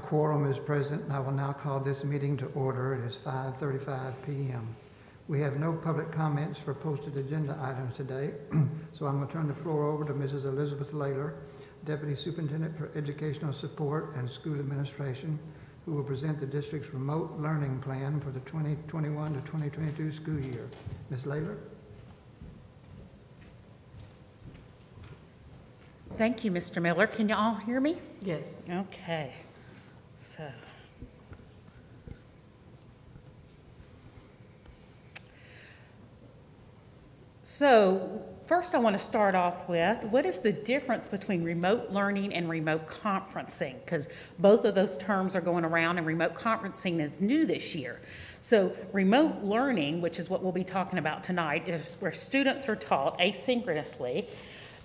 quorum is present, and I will now call this meeting to order. It is 5:35 p.m. We have no public comments for posted agenda items today, so I'm going to turn the floor over to Mrs. Elizabeth Layler, Deputy Superintendent for Educational Support and School Administration, who will present the district's remote learning plan for the 2021 to 2022 school year. Ms. Layler? Thank you, Mr. Miller. Can you all hear me? Yes. Okay. So first I want to start off with, what is the difference between remote learning and remote conferencing? Because both of those terms are going around, and remote conferencing is new this year. So remote learning, which is what we'll be talking about tonight, is where students are taught asynchronously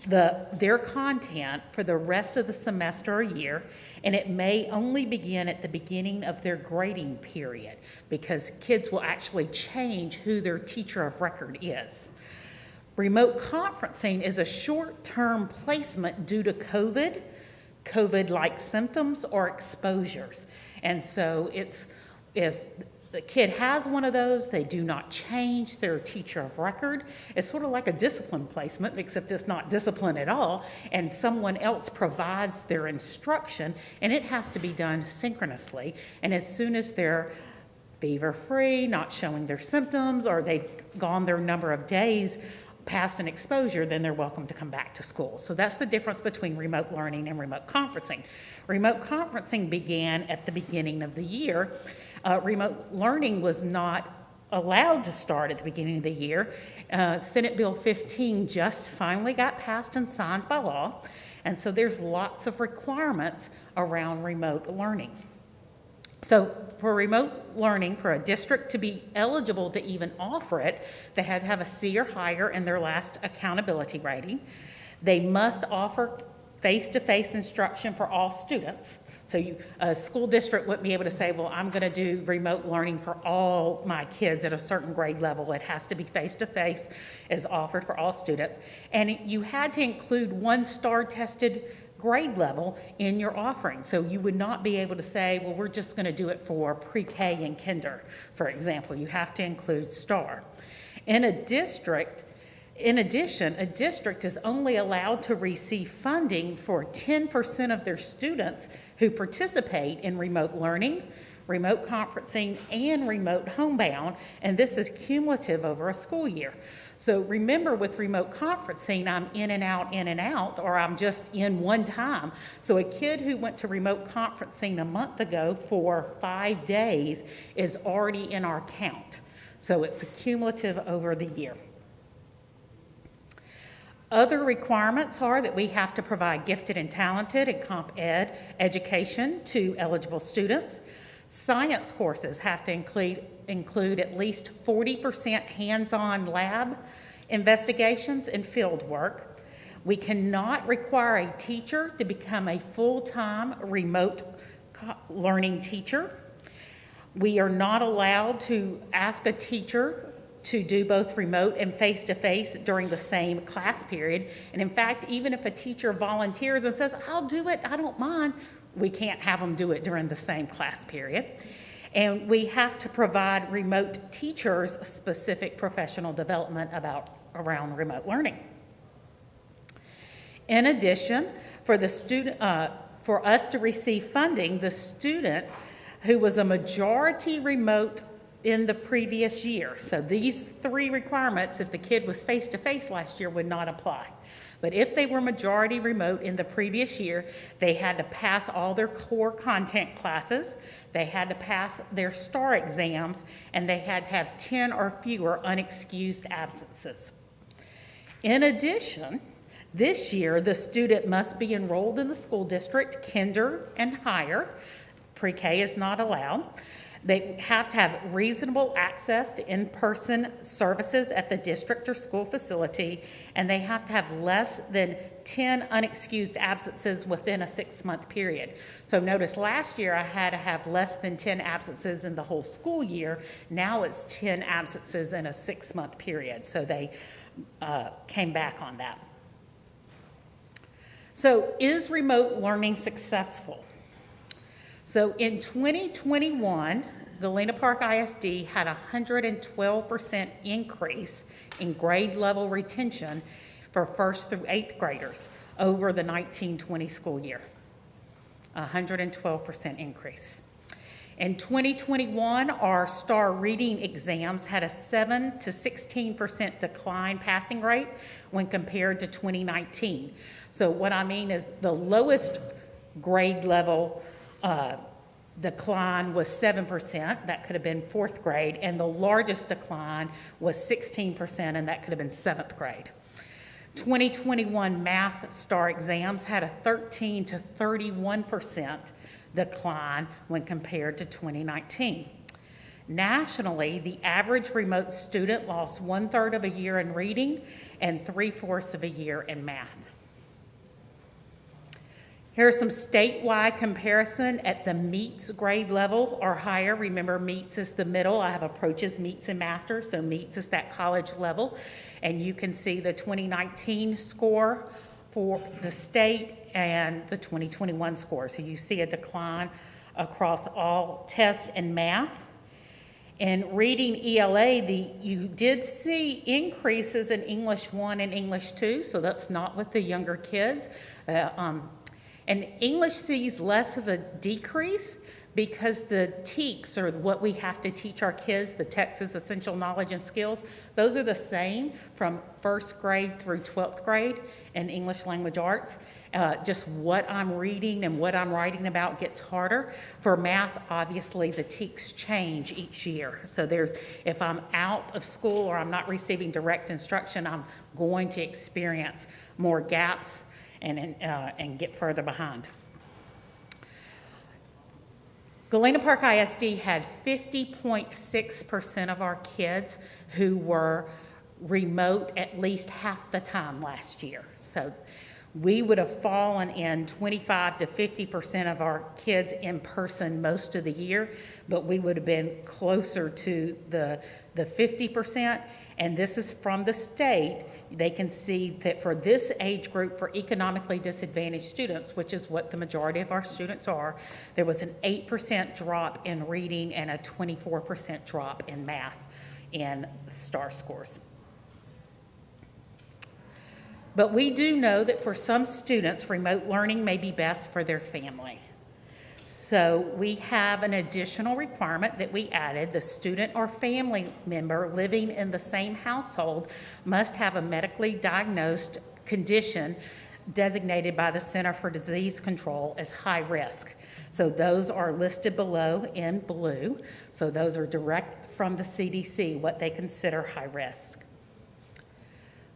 their content for the rest of the semester or year, and it may only begin at the beginning of their grading period because kids will actually change who their teacher of record is. Remote conferencing is a short-term placement due to COVID-like symptoms or exposures. And so if the kid has one of those, they do not change their teacher of record. It's sort of like a discipline placement, except it's not discipline at all, and someone else provides their instruction, and it has to be done synchronously. And as soon as they're fever-free, not showing their symptoms, or they've gone their number of days past an exposure, then they're welcome to come back to school. So that's the difference between remote learning and remote conferencing. Remote conferencing began at the beginning of the year. Remote learning was not allowed to start at the beginning of the year. Senate Bill 15 just finally got passed and signed by law, and so there's lots of requirements around remote learning. So for remote learning, for a district to be eligible to even offer it, they had to have a C or higher in their last accountability rating. They must offer face-to-face instruction for all students. So a school district wouldn't be able to say, well, I'm going to do remote learning for all my kids at a certain grade level. It has to be face-to-face, is offered for all students. And you had to include one STAR-tested grade level in your offering. So you would not be able to say, well, we're just going to do it for pre-K and kinder, for example. You have to include STAR. In addition, a district is only allowed to receive funding for 10% of their students who participate in remote learning, remote conferencing, and remote homebound, and this is cumulative over a school year. So remember, with remote conferencing, I'm in and out, or I'm just in one time. So a kid who went to remote conferencing a month ago for 5 days is already in our count. So it's cumulative over the year. Other requirements are that we have to provide gifted and talented and comp ed education to eligible students. Science courses have to include at least 40% hands-on lab investigations and field work. We cannot require a teacher to become a full-time remote learning teacher. We are not allowed to ask a teacher to do both remote and face-to-face during the same class period. And in fact, even if a teacher volunteers and says, I'll do it, I don't mind, we can't have them do it during the same class period. And we have to provide remote teachers specific professional development around remote learning. In addition, for us to receive funding, the student who was a majority remote in the previous year. So these 3 requirements, if the kid was face-to-face last year, would not apply. But if they were majority remote in the previous year, they had to pass all their core content classes, they had to pass their STAR exams, and they had to have 10 or fewer unexcused absences. In addition, this year, the student must be enrolled in the school district, kinder and higher. Pre-K is not allowed. They have to have reasonable access to in-person services at the district or school facility, and they have to have less than 10 unexcused absences within a 6-month period. So notice last year I had to have less than 10 absences in the whole school year. Now it's 10 absences in a 6-month period. So they came back on that. So is remote learning successful? So in 2021, Galena Park ISD had a 112% increase in grade level retention for 1st through 8th graders over the 1920 school year. 112% increase. In 2021, our STAR reading exams had a 7 to 16% decline passing rate when compared to 2019. So what I mean is the lowest grade level decline was 7%, that could have been 4th grade, and the largest decline was 16%, and that could have been 7th grade. 2021 math STAR exams had a 13 to 31% decline when compared to 2019. Nationally, the average remote student lost 1/3 of a year in reading and 3/4 of a year in math. Here's some statewide comparison at the MEETS grade level or higher. Remember, MEETS is the middle. I have approaches, MEETS, and masters, so MEETS is that college level. And you can see the 2019 score for the state and the 2021 score. So you see a decline across all tests and math. In reading ELA, you did see increases in English 1 and English 2, so that's not with the younger kids. And English sees less of a decrease because the TEKS, or what we have to teach our kids, the Texas Essential Knowledge and Skills, those are the same from 1st grade through 12th grade in English Language Arts. Just what I'm reading and what I'm writing about gets harder. For math, obviously, the TEKS change each year. So if I'm out of school or I'm not receiving direct instruction, I'm going to experience more gaps and get further behind. Galena Park ISD had 50.6% of our kids who were remote at least half the time last year. So we would have fallen in 25 to 50% of our kids in person most of the year, but we would have been closer to the 50%. And this is from the state. They can see that for this age group, for economically disadvantaged students, which is what the majority of our students are, there was an 8% drop in reading and a 24% drop in math in STAR scores. But we do know that for some students, remote learning may be best for their family. So we have an additional requirement that we added. The student or family member living in the same household must have a medically diagnosed condition designated by the Center for Disease Control as high risk. So those are listed below in blue. So those are direct from the CDC, what they consider high risk.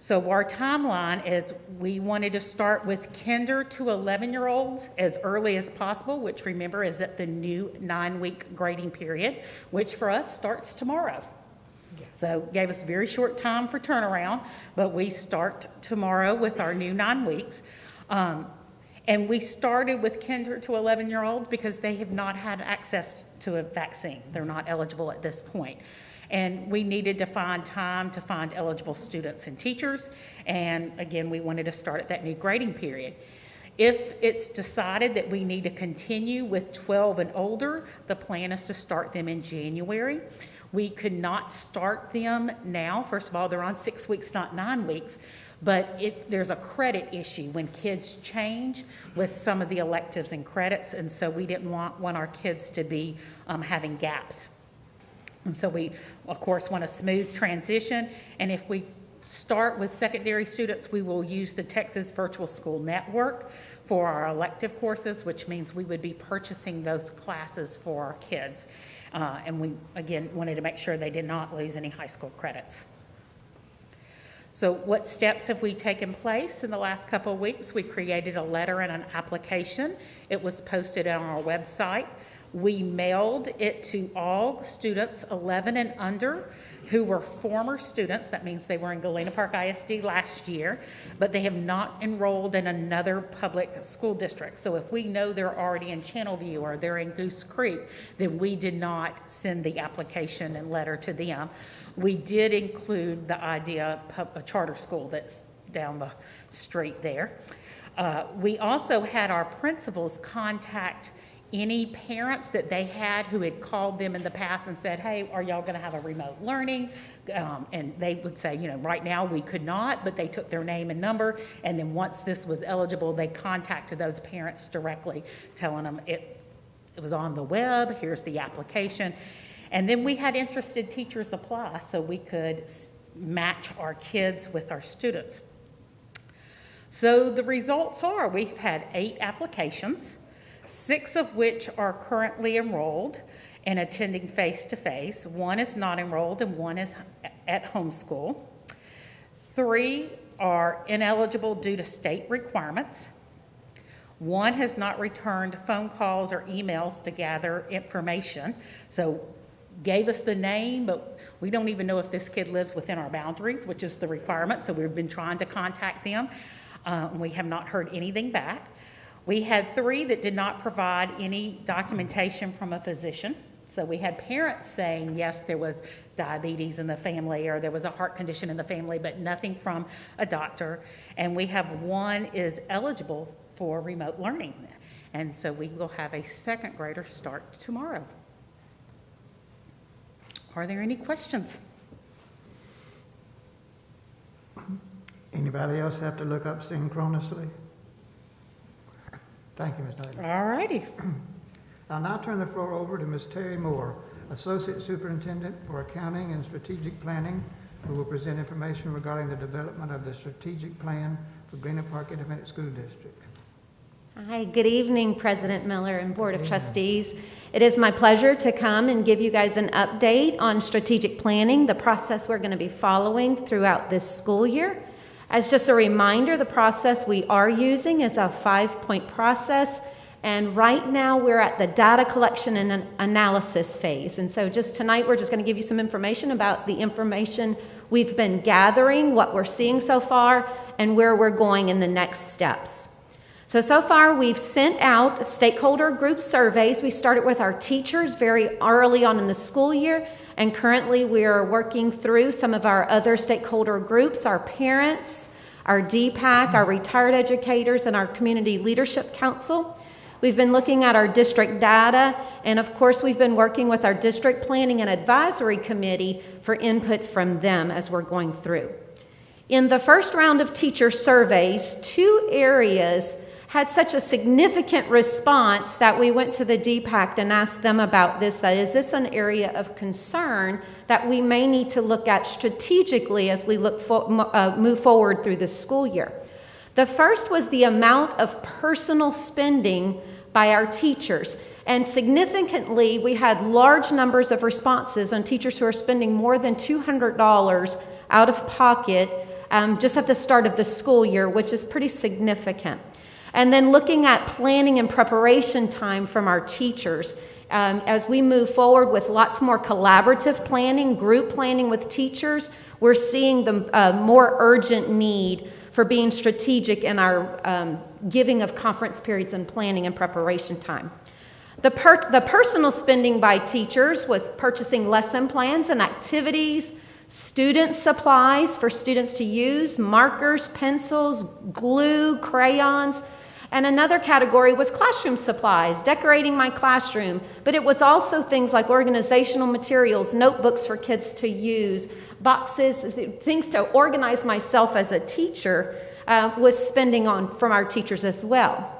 So our timeline is we wanted to start with kinder to 11-year-olds as early as possible, which remember is at the new 9-week grading period, which for us starts tomorrow. Yeah. So gave us a very short time for turnaround, but we start tomorrow with our new 9 weeks. And we started with kinder to 11-year-olds because they have not had access to a vaccine. They're not eligible at this point. And we needed to find time to find eligible students and teachers. And again, we wanted to start at that new grading period. If it's decided that we need to continue with 12 and older, the plan is to start them in January. We could not start them now. First of all, they're on 6 weeks, not 9 weeks. But there's a credit issue when kids change with some of the electives and credits. And so we didn't want our kids to be having gaps. And so we, of course, want a smooth transition. And if we start with secondary students, we will use the Texas Virtual School Network for our elective courses, which means we would be purchasing those classes for our kids. And we, again, wanted to make sure they did not lose any high school credits. So what steps have we taken place in the last couple of weeks? We created a letter and an application. It was posted on our website. We mailed it to all students 11 and under who were former students. That means they were in Galena Park ISD last year, but they have not enrolled in another public school district. So if we know they're already in Channelview or they're in Goose Creek, then we did not send the application and letter to them. We did include the idea of a charter school that's down the street there. We also had our principals contact any parents that they had who had called them in the past and said, hey, are y'all going to have a remote learning? And they would say, you know, right now we could not, but they took their name and number, and then once this was eligible, they contacted those parents directly, telling them it was on the web, here's the application. And then we had interested teachers apply so we could match our kids with our students. So the results are, we've had 8 applications, 6 of which are currently enrolled and attending face-to-face. 1 is not enrolled and 1 is at homeschool. 3 are ineligible due to state requirements. 1 has not returned phone calls or emails to gather information. So gave us the name, but we don't even know if this kid lives within our boundaries, which is the requirement. So we've been trying to contact them. We have not heard anything back. We had 3 that did not provide any documentation from a physician. So we had parents saying, yes, there was diabetes in the family or there was a heart condition in the family, but nothing from a doctor. And we have 1 is eligible for remote learning. And so we will have a 2nd grader start tomorrow. Are there any questions? Anybody else have to look up synchronously? Thank you, Ms. Knighton. All righty. I'll now turn the floor over to Ms. Terry Moore, Associate Superintendent for Accounting and Strategic Planning, who will present information regarding the development of the strategic plan for Galena Park Independent School District. Hi, good evening, President Miller and Board of Trustees. It is my pleasure to come and give you guys an update on strategic planning, the process we're going to be following throughout this school year. As just a reminder, the process we are using is a 5-point process, and right now we're at the data collection and analysis phase. And so just tonight we're just going to give you some information about the information we've been gathering, what we're seeing so far, and where we're going in the next steps. So far we've sent out stakeholder group surveys. We started with our teachers very early on in the school year, and currently we are working through some of our other stakeholder groups, our parents, our DPAC, our retired educators, and our Community Leadership Council. We've been looking at our district data, and of course we've been working with our District Planning and Advisory Committee for input from them as we're going through. In the first round of teacher surveys, 2 areas had such a significant response that we went to the DPAC and asked them about this. That is this an area of concern that we may need to look at strategically as we move forward through the school year? The first was the amount of personal spending by our teachers. And significantly, we had large numbers of responses on teachers who are spending more than $200 out of pocket just at the start of the school year, which is pretty significant. And then looking at planning and preparation time from our teachers. As we move forward with lots more collaborative planning, group planning with teachers, we're seeing the more urgent need for being strategic in our giving of conference periods and planning and preparation time. The personal spending by teachers was purchasing lesson plans and activities, student supplies for students to use, markers, pencils, glue, crayons. And another category was classroom supplies, decorating my classroom. But it was also things like organizational materials, notebooks for kids to use, boxes, things to organize myself as a teacher was spending on from our teachers as well.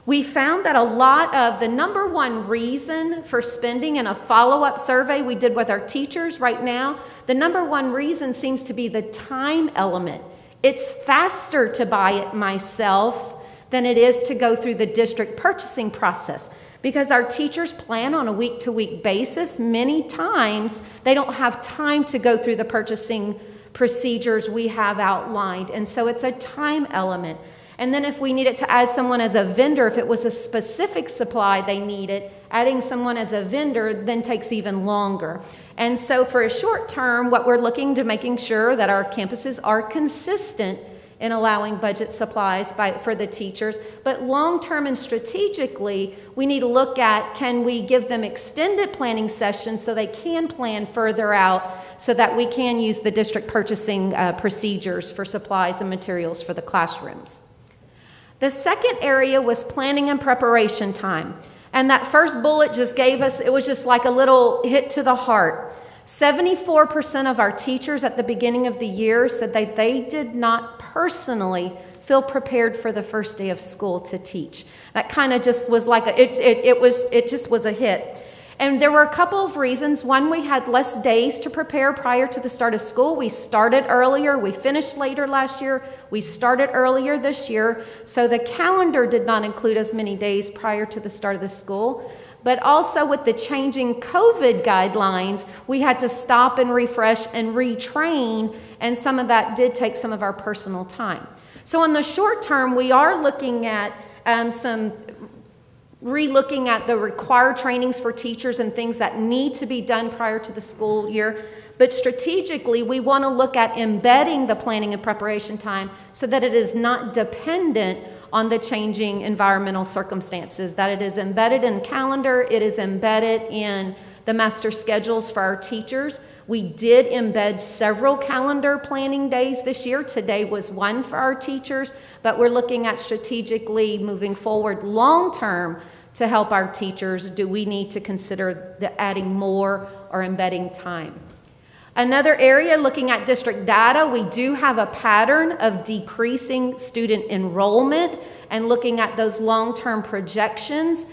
We found that a lot of the number one reason for spending in a follow-up survey we did with our teachers right now, the number one reason seems to be the time element. It's faster to buy it myself than it is to go through the district purchasing process, because our teachers plan on a week-to-week basis. Many times they don't have time to go through the purchasing procedures we have outlined, and so it's a time element. And then if we needed to add someone as a vendor, if it was a specific supply they needed, adding someone as a vendor then takes even longer. And so for a short term, what we're looking to making sure that our campuses are consistent in allowing budget supplies for the teachers. But long-term and strategically, we need to look at, can we give them extended planning sessions so they can plan further out so that we can use the district purchasing procedures for supplies and materials for the classrooms. The second area was planning and preparation time. And that first bullet just gave us, it was just like a little hit to the heart. 74% of our teachers at the beginning of the year said that they did not personally feel prepared for the first day of school to teach. That kind of just was like, it just was a hit. And there were a couple of reasons. One, we had less days to prepare prior to the start of school. We started earlier. We finished later last year. We started earlier this year. So the calendar did not include as many days prior to the start of the school. But also with the changing COVID guidelines, we had to stop and refresh and retrain. And some of that did take some of our personal time. So in the short term, we are looking at re-looking at the required trainings for teachers and things that need to be done prior to the school year. But strategically, we want to look at embedding the planning and preparation time so that it is not dependent on the changing environmental circumstances, that it is embedded in calendar, it is embedded in the master schedules for our teachers. We did embed several calendar planning days this year. Today was one for our teachers, but we're looking at strategically moving forward long term to help our teachers. Do we need to consider adding more or embedding time? Another area, looking at district data, we do have a pattern of decreasing student enrollment and looking at those long-term projections.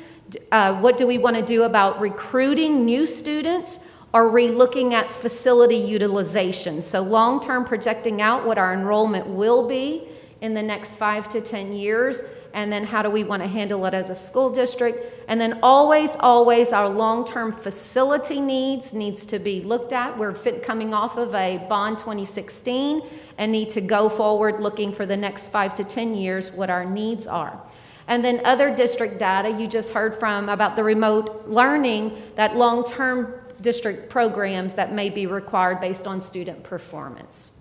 What do we want to do about recruiting new students? Are we looking at facility utilization? So long-term projecting out what our enrollment will be in the next 5 to 10 years, and then how do we want to handle it as a school district? And then always our long-term facility needs to be looked at. We're coming off of a bond 2016 and need to go forward looking for the next 5 to 10 years what our needs are. And then other district data, you just heard from about the remote learning, that long-term district programs that may be required based on student performance.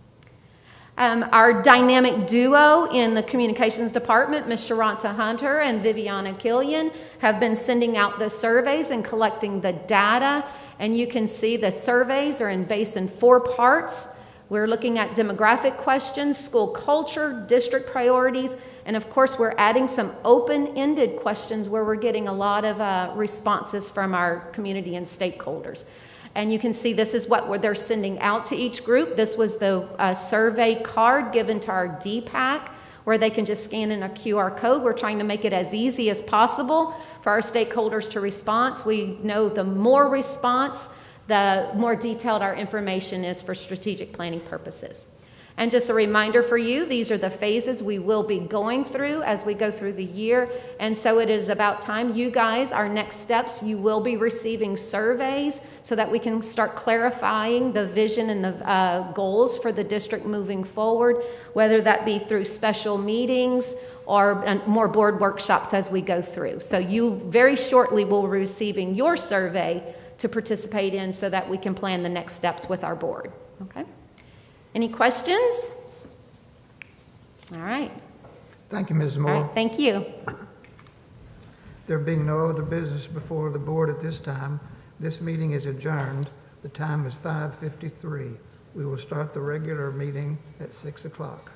Our dynamic duo in the communications department, Ms. Sharanta Hunter and Viviana Killian, have been sending out the surveys and collecting the data. And you can see the surveys are based in 4 parts. We're looking at demographic questions, school culture, district priorities, and of course we're adding some open-ended questions where we're getting a lot of responses from our community and stakeholders. And you can see this is what they're sending out to each group. This was the survey card given to our DPAC where they can just scan in a QR code. We're trying to make it as easy as possible for our stakeholders to respond. We know the more response, the more detailed our information is for strategic planning purposes. And just a reminder for you, these are the phases we will be going through as we go through the year. And so it is about time. You guys, our next steps, you will be receiving surveys so that we can start clarifying the vision and the goals for the district moving forward, whether that be through special meetings or more board workshops as we go through. So you very shortly will be receiving your survey to participate in so that we can plan the next steps with our board. Okay? Any questions? All right. Thank you, Ms. Moore. All right, thank you. There being no other business before the board at this time, this meeting is adjourned. The time is 5:53. We will start the regular meeting at 6 o'clock.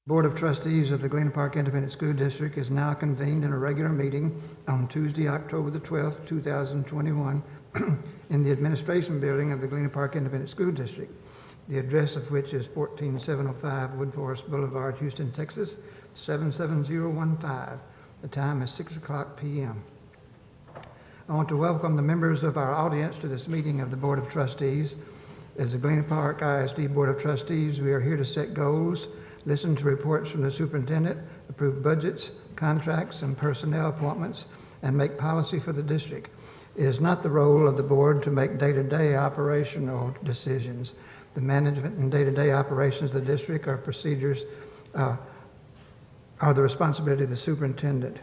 Board of Trustees of the Galena Park Independent School District is now convened in a regular meeting on Tuesday, October the 12th, 2021, in the Administration Building of the Galena Park Independent School District, the address of which is 14705 Wood Forest Boulevard, Houston, Texas, 77015. The time is 6 o'clock p.m. I want to welcome the members of our audience to this meeting of the Board of Trustees. As the Galena Park ISD Board of Trustees, we are here to set goals, listen to reports from the superintendent, approve budgets, contracts, and personnel appointments, and make policy for the district. It is not the role of the board to make day-to-day operational decisions. The management and day-to-day operations of the district are the responsibility of the superintendent.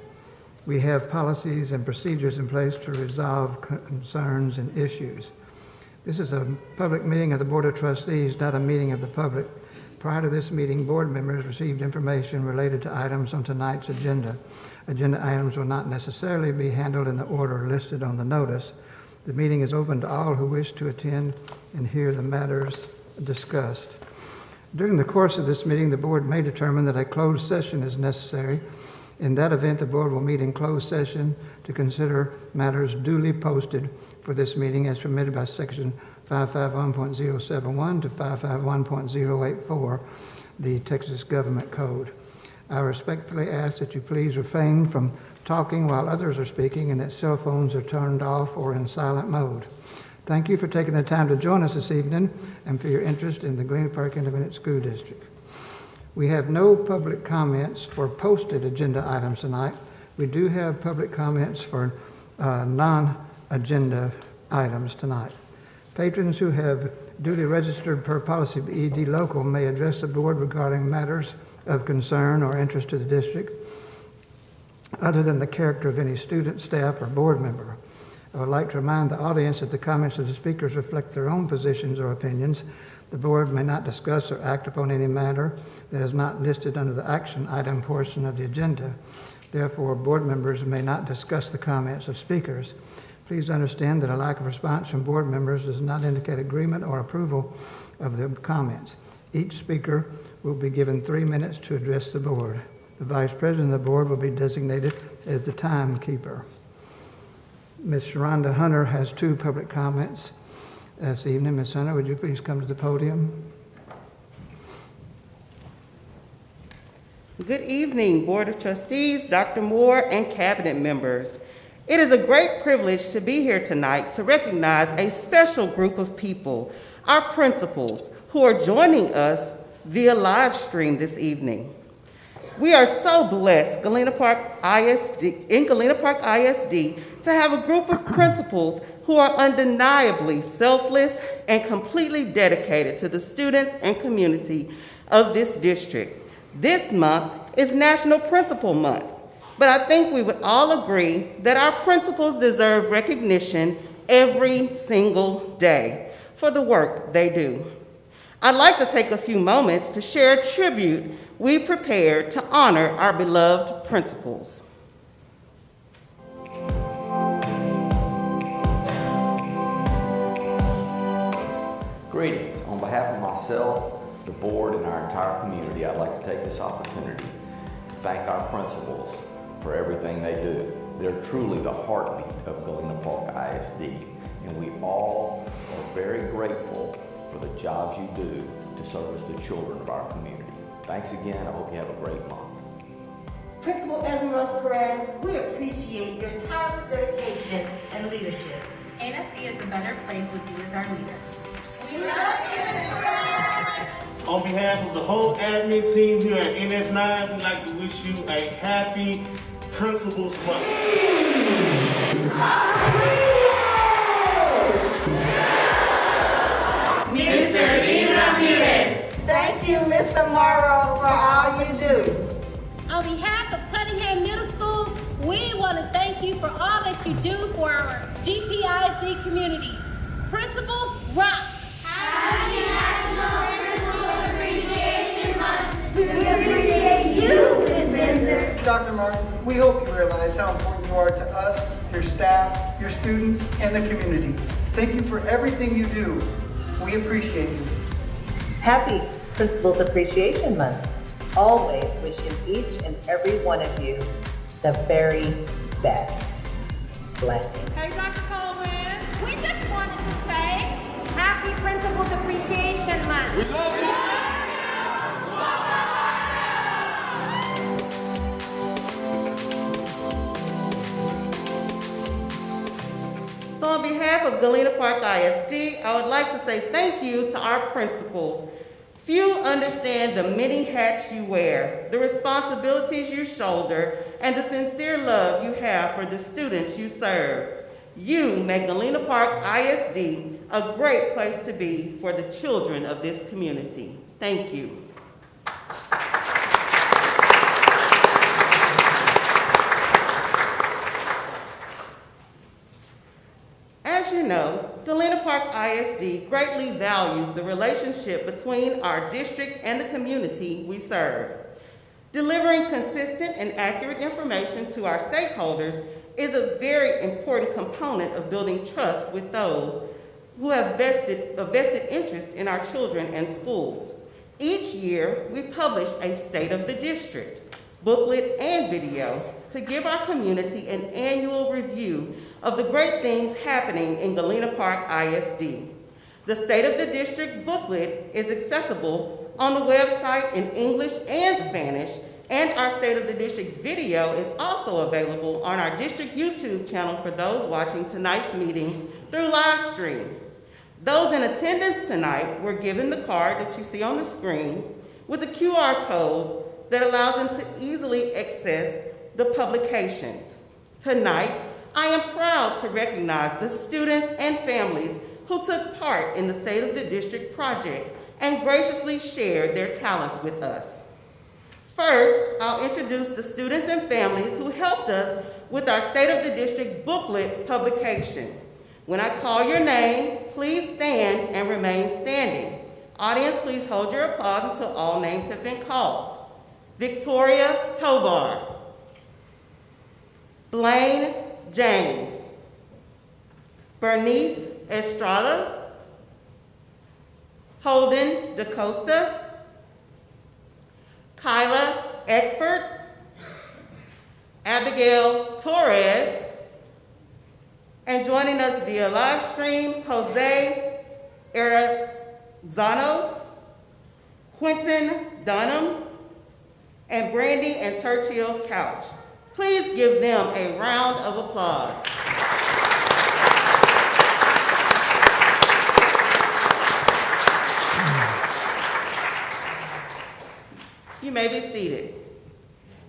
We have policies and procedures in place to resolve concerns and issues. This is a public meeting of the Board of Trustees, not a meeting of the public. Prior to this meeting, board members received information related to items on tonight's agenda. Agenda items will not necessarily be handled in the order listed on the notice. The meeting is open to all who wish to attend and hear the matters discussed. During the course of this meeting, the board may determine that a closed session is necessary. In that event, the board will meet in closed session to consider matters duly posted for this meeting as permitted by Section 551.071 to 551.084, the Texas Government Code. I respectfully ask that you please refrain from talking while others are speaking and that cell phones are turned off or in silent mode. Thank you for taking the time to join us this evening and for your interest in the Galena Park Independent School District. We have no public comments for posted agenda items tonight. We do have public comments for non-agenda items tonight. Patrons who have duly registered per policy BED local may address the board regarding matters of concern or interest to the district, other than the character of any student, staff, or board member. I would like to remind the audience that the comments of the speakers reflect their own positions or opinions. The board may not discuss or act upon any matter that is not listed under the action item portion of the agenda. Therefore, board members may not discuss the comments of speakers. Please understand that a lack of response from board members does not indicate agreement or approval of the comments. Each speaker will be given 3 minutes to address the board. The vice president of the board will be designated as the timekeeper. Ms. Sharonda Hunter has 2 public comments this evening. Ms. Hunter, would you please come to the podium? Good evening, Board of Trustees, Dr. Moore, and Cabinet members. It is a great privilege to be here tonight to recognize a special group of people, our principals, who are joining us via live stream this evening. We are so blessed in Galena Park ISD to have a group of principals who are undeniably selfless and completely dedicated to the students and community of this district. This month is National Principal Month, but I think we would all agree that our principals deserve recognition every single day for the work they do. I'd like to take a few moments to share a tribute we prepared to honor our beloved principals. Greetings. On behalf of myself, the board, and our entire community, I'd like to take this opportunity to thank our principals for everything they do. They're truly the heartbeat of Galena Park ISD, and we all are very grateful for the jobs you do to service the children of our community. Thanks again. I hope you have a great month. Principal Esmeralda Perez, we appreciate your tireless dedication and leadership. ANITA is a better place with you as our leader. We love you, Ms. Perez. On behalf of the whole admin team here at NS9, we'd like to wish you a happy Principals Month. Mr. Ramirez. Thank you, Mr. Morrow, for all you do. On behalf of Cunningham Middle School, we want to thank you for all that you do for our GPISD community. Principals rock! Happy National Principal Appreciation Month. We appreciate you, Ms. BENZOR. Dr. Martin, we hope you realize how important you are to us, your staff, your students, and the community. Thank you for everything you do. We appreciate you. Happy Principals Appreciation Month. always wishing each and every one of you the very best. Blessings. Hey, Dr. Coleman, we just wanted to say Happy Principals Appreciation Month. We love you. So on behalf of Galena Park ISD, I would like to say thank you to our principals. Few understand the many hats you wear, the responsibilities you shoulder, and the sincere love you have for the students you serve. You make Galena Park ISD a great place to be for the children of this community. Thank you. As you know, Galena Park ISD greatly values the relationship between our district and the community we serve. Delivering consistent and accurate information to our stakeholders is a very important component of building trust with those who have a vested interest in our children and schools. Each year, we publish a State of the District booklet and video to give our community an annual review of the great things happening in Galena Park ISD. The State of the District booklet is accessible on the website in English and Spanish, and our State of the District video is also available on our district YouTube channel for those watching tonight's meeting through live stream. Those in attendance tonight were given the card that you see on the screen with a QR code that allows them to easily access the publications. Tonight, I am proud to recognize the students and families who took part in the State of the District project and graciously shared their talents with us. First, I'll introduce the students and families who helped us with our State of the District booklet publication. When I call your name, please stand and remain standing. Audience, please hold your applause until all names have been called. Victoria Tovar. Blaine James. Bernice Estrada. Holden DaCosta. Kyla Eckford. Abigail Torres. And joining us via live stream, Jose Arezano, Quentin Dunham, and Brandy and Churchill Couch. Please give them a round of applause. You may be seated.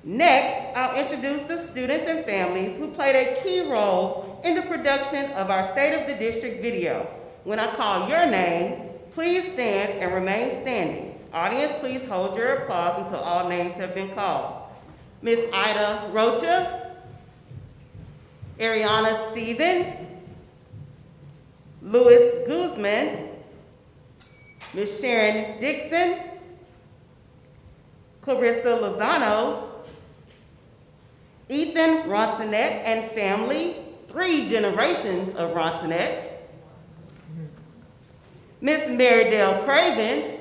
Next, I'll introduce the students and families who played a key role in the production of our State of the District video. When I call your name, please stand and remain standing. Audience, please hold your applause until all names have been called. Miss Ida Rocha, Ariana Stevens, Louis Guzman, Miss Sharon Dixon, Clarissa Lozano, Ethan Ronsonet and family, 3 generations of Ronsonettes, Miss Marydale Craven,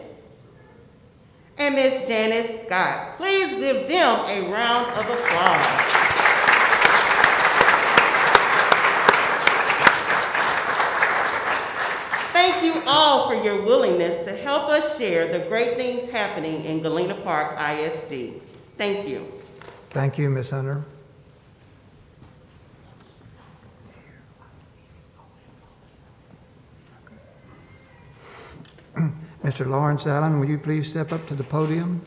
and Miss Janice Scott. Please give them a round of applause. Thank you all for your willingness to help us share the great things happening in Galena Park ISD. Thank you. Thank you, Ms. Hunter. Mr. Lawrence Allen, will you please step up to the podium?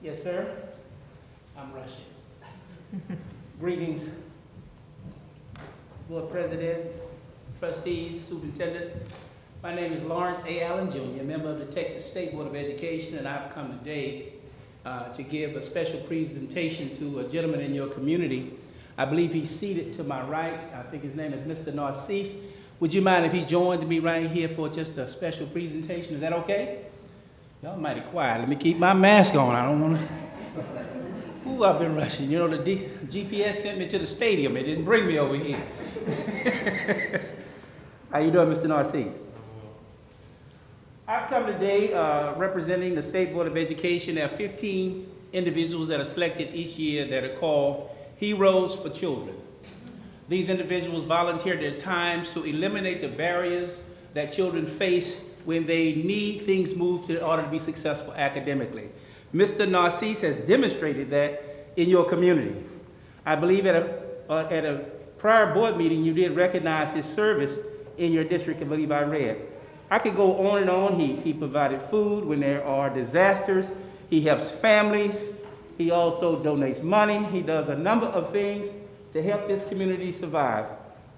Yes, sir. I'm Russian. Greetings, Board President, Trustees, Superintendent. My name is Lawrence A. Allen, Jr., member of the Texas State Board of Education, and I've come today to give a special presentation to a gentleman in your community. I believe he's seated to my right. I think his name is Mr. Narcisse. Would you mind if he joined me right here for just a special presentation? Is that okay? Y'all mighty quiet. Let me keep my mask on. I don't want to. Ooh, I've been rushing. You know, the GPS sent me to the stadium. It didn't bring me over here. How you doing, Mr. Narcisse? I've come today representing the State Board of Education. There are 15 individuals that are selected each year that are called Heroes for Children. These individuals volunteer their times to eliminate the barriers that children face when they need things moved in order to be successful academically. Mr. Narcisse has demonstrated that in your community. I believe at a prior board meeting you did recognize his service in your district. I believe I read. I could go on and on. He provided food when there are disasters. He helps families. He also donates money. He does a number of things to help this community survive.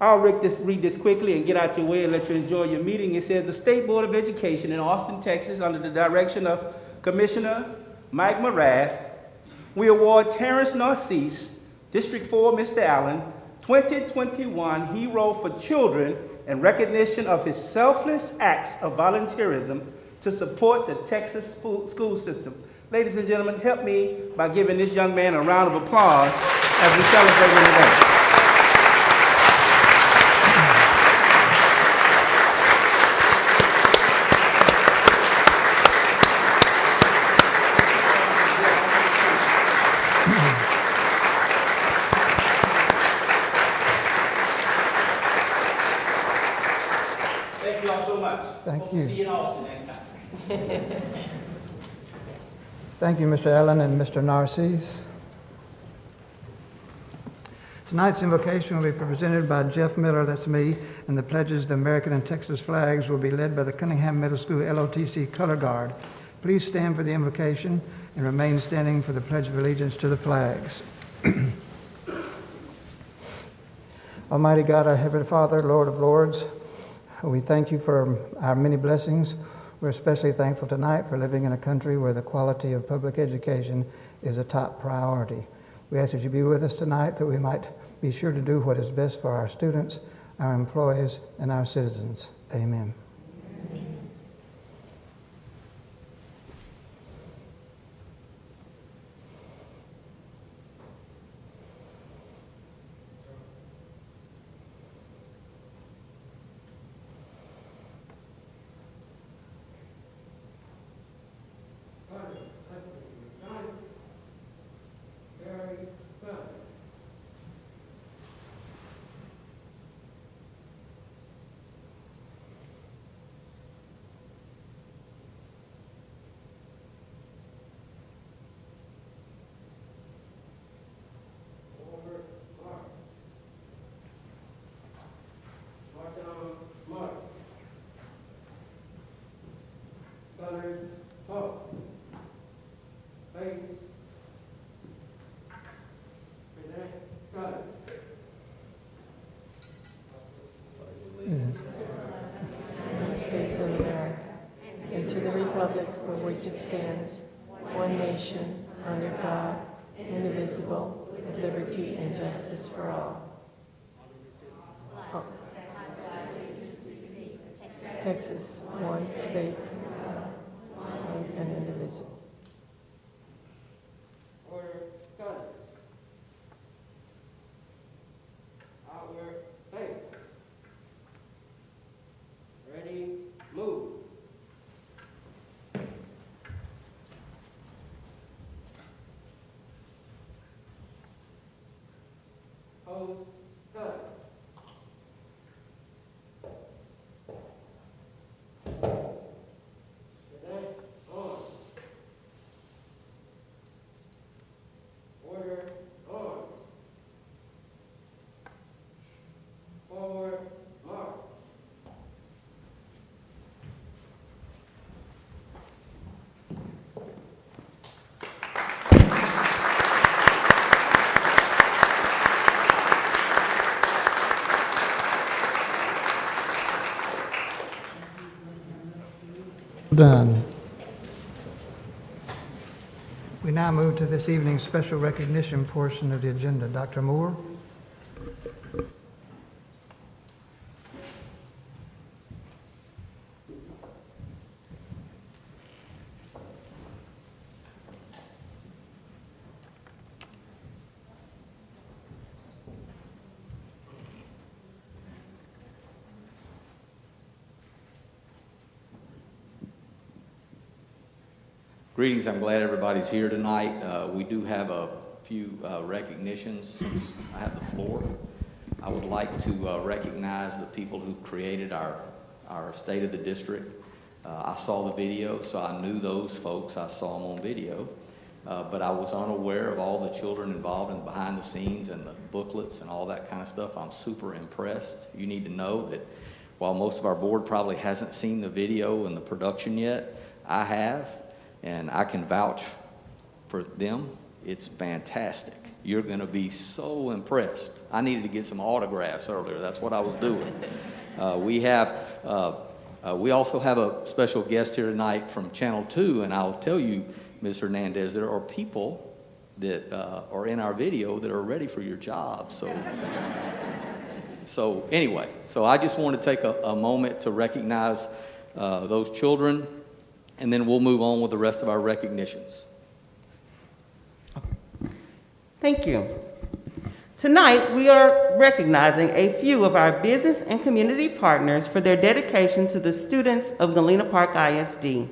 I'll read this quickly and get out your way and let you enjoy your meeting. It says the State Board of Education in Austin, Texas, under the direction of Commissioner Mike Morath, we award Terrence Narcisse, District 4, Mr. Allen, 2021 Hero for Children in recognition of his selfless acts of volunteerism to support the Texas school system. Ladies and gentlemen, help me by giving this young man a round of applause as we celebrate him today. Thank you all so much. Thank Hope you. to see you in Austin next time. Thank you, Mr. Allen and Mr. Narcisse. Tonight's invocation will be presented by Jeff Miller, that's me, and the pledges of the American and Texas flags will be led by the Cunningham Middle School LOTC Color Guard. Please stand for the invocation and remain standing for the Pledge of Allegiance to the flags. Almighty God, our Heavenly Father, Lord of Lords, we thank you for our many blessings. We're especially thankful tonight for living in a country where the quality of public education is a top priority. We ask that you be with us tonight, that we might be sure to do what is best for our students, our employees, and our citizens. Amen. States of America, and to the republic for which it stands, one nation, under God, indivisible, with liberty and justice for all. Oh. Texas, one state, and indivisible. Order, gun. Outward, thanks. Ready, move. Pose, gun. Present, on. Order, on. Forward, march. Done. We now move to this evening's special recognition portion of the agenda. Dr. Moore? Greetings, I'm glad everybody's here tonight. We do have a few recognitions since I have the floor. I would like to recognize the people who created our State of the District. I saw the video, so I knew those folks. I saw them on video, but I was unaware of all the children involved in behind the scenes and the booklets and all that kind of stuff. I'm super impressed. You need to know that while most of our board probably hasn't seen the video and the production yet, I have, and I can vouch for them. It's fantastic. You're going to be so impressed. I needed to get some autographs earlier. That's what I was doing. We also have a special guest here tonight from Channel 2, and I'll tell you, Ms. Hernandez, there are people that are in our video that are ready for your job. So anyway, so I just want to take a moment to recognize those children, and then we'll move on with the rest of our recognitions. Thank you. Tonight, we are recognizing a few of our business and community partners for their dedication to the students of Galena Park ISD.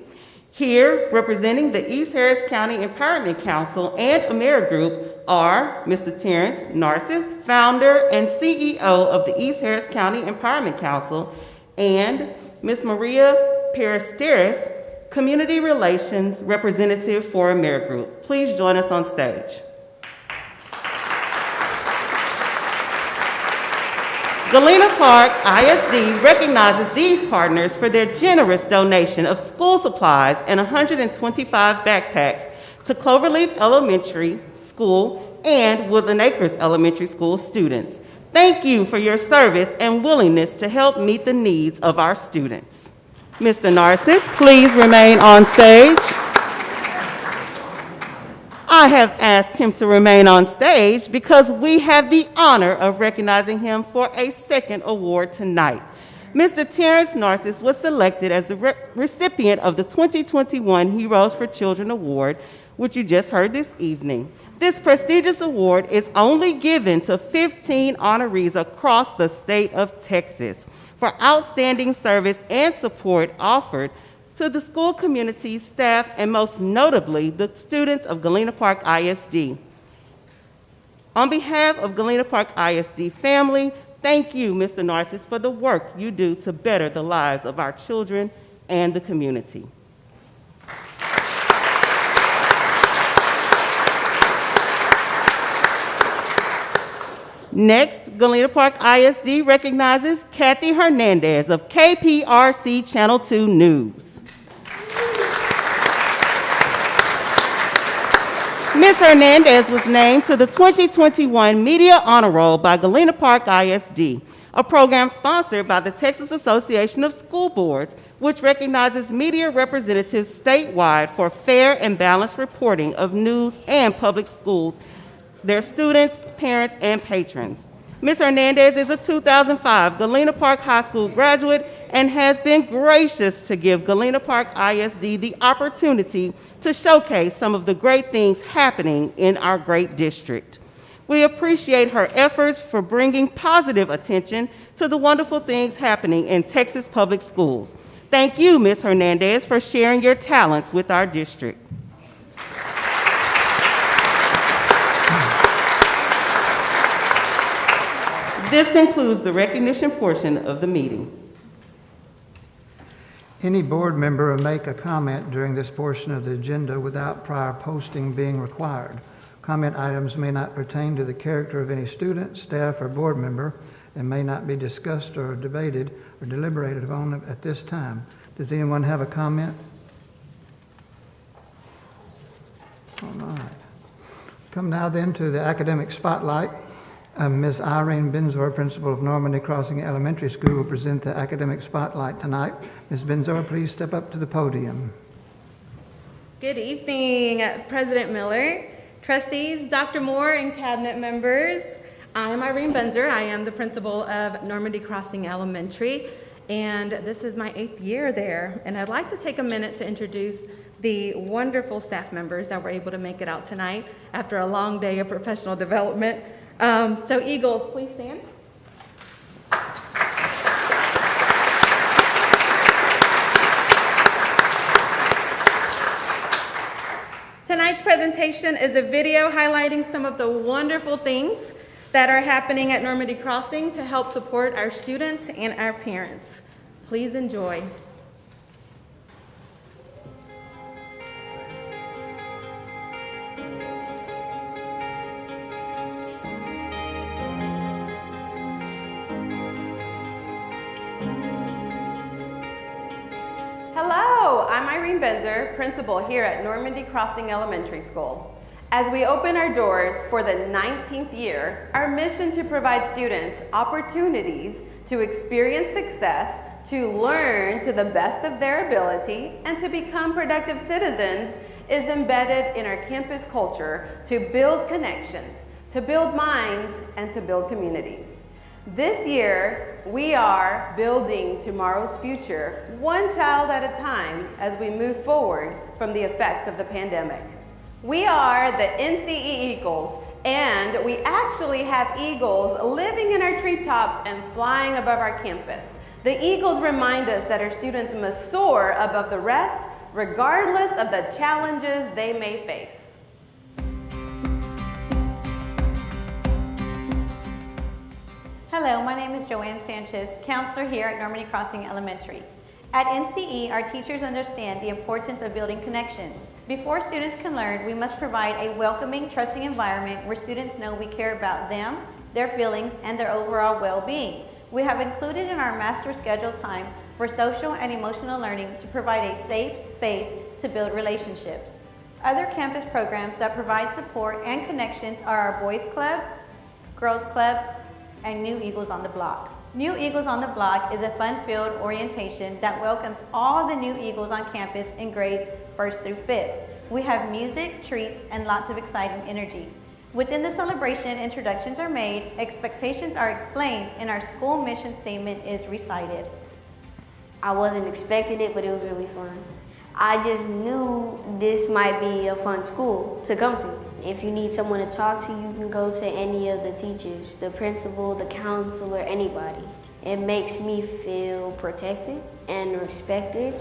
Here, representing the East Harris County Empowerment Council and AmeriGroup are Mr. Terrence Narcisse, founder and CEO of the East Harris County Empowerment Council, and Ms. Maria Peristeris, Community Relations Representative for AmeriGroup. Please join us on stage. Galena Park ISD recognizes these partners for their generous donation of school supplies and 125 backpacks to Cloverleaf Elementary School and Woodland Acres Elementary School students. Thank you for your service and willingness to help meet the needs of our students. Mr. Narcisse, please remain on stage. I have asked him to remain on stage because we have the honor of recognizing him for a second award tonight. Mr. Terrence Narcisse was selected as the recipient of the 2021 Heroes for Children Award, which you just heard this evening. This prestigious award is only given to 15 honorees across the state of Texas for outstanding service and support offered to the school community, staff, and most notably, the students of Galena Park ISD. On behalf of Galena Park ISD family, thank you, Mr. Narcisse, for the work you do to better the lives of our children and the community. Next, Galena Park ISD recognizes Kathy Hernandez of KPRC Channel 2 News. Ms. Hernandez was named to the 2021 Media Honor Roll by Galena Park ISD, a program sponsored by the Texas Association of School Boards, which recognizes media representatives statewide for fair and balanced reporting of news and public schools, their students, parents, and patrons. Ms. Hernandez is a 2005 Galena Park High School graduate and has been gracious to give Galena Park ISD the opportunity to showcase some of the great things happening in our great district. We appreciate her efforts for bringing positive attention to the wonderful things happening in Texas public schools. Thank you, Ms. Hernandez, for sharing your talents with our district. This concludes the recognition portion of the meeting. Any board member may make a comment during this portion of the agenda without prior posting being required. Comment items may not pertain to the character of any student, staff, or board member and may not be discussed or debated or deliberated upon at this time. Does anyone have a comment? All right. Come now then to the academic spotlight. Ms. Irene BENZOR, principal of Normandy Crossing Elementary School, will present the academic spotlight tonight. Ms. BENZOR, please step up to the podium. Good evening, President Miller, trustees, Dr. Moore, and cabinet members. I'm Irene BENZOR. I am the principal of Normandy Crossing Elementary, and this is my 8th year there. And I'd like to take a minute to introduce the wonderful staff members that were able to make it out tonight after a long day of professional development. So Eagles, please stand. Tonight's presentation is a video highlighting some of the wonderful things that are happening at Normandy Crossing to help support our students and our parents. Please enjoy. Hello, I'm Irene BENZOR, principal here at Normandy Crossing Elementary School. As we open our doors for the 19th year, our mission to provide students opportunities to experience success, to learn to the best of their ability, and to become productive citizens is embedded in our campus culture to build connections, to build minds, and to build communities. This year, we are building tomorrow's future, one child at a time, as we move forward from the effects of the pandemic. We are the NCE Eagles, and we actually have eagles living in our treetops and flying above our campus. The eagles remind us that our students must soar above the rest, regardless of the challenges they may face. Hello, my name is JOANNE Sanchez, counselor here at Normandy Crossing Elementary. At NCE, our teachers understand the importance of building connections. Before students can learn, we must provide a welcoming, trusting environment where students know we care about them, their feelings, and their overall well-being. We have included in our master schedule time for social and emotional learning to provide a safe space to build relationships. Other campus programs that provide support and connections are our Boys Club, Girls Club, and New Eagles on the Block. New Eagles on the Block is a fun-filled orientation that welcomes all the new Eagles on campus in grades 1st through 5th. We have music, treats, and lots of exciting energy. Within the celebration, introductions are made, expectations are explained, and our school mission statement is recited. I wasn't expecting it, but it was really fun. I just knew this might be a fun school to come to. If you need someone to talk to, you can go to any of the teachers, the principal, the counselor, anybody. It makes me feel protected and respected.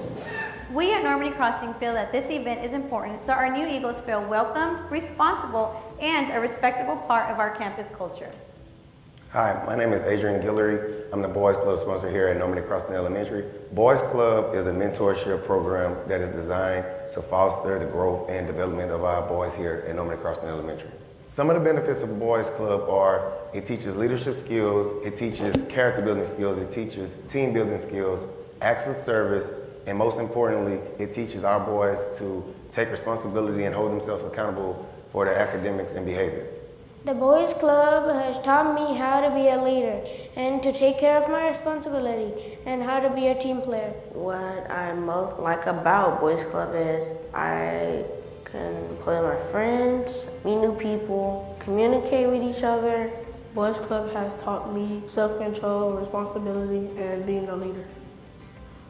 We at Normandy Crossing feel that this event is important so our new Eagles feel welcome, responsible, and a respectable part of our campus culture. Hi, my name is ADRIAN GUILLORY. I'm the Boys Club sponsor here at Normandy Crossing Elementary. Boys Club is a mentorship program that is designed to foster the growth and development of our boys here at Normandy Crossing Elementary. Some of the benefits of Boys Club are it teaches leadership skills, it teaches character building skills, it teaches team building skills, acts of service, and most importantly, it teaches our boys to take responsibility and hold themselves accountable for their academics and behavior. The Boys Club has taught me how to be a leader and to take care of my responsibility and how to be a team player. What I most like about Boys Club is I can play with my friends, meet new people, communicate with each other. Boys Club has taught me self-control, responsibility, and being a leader.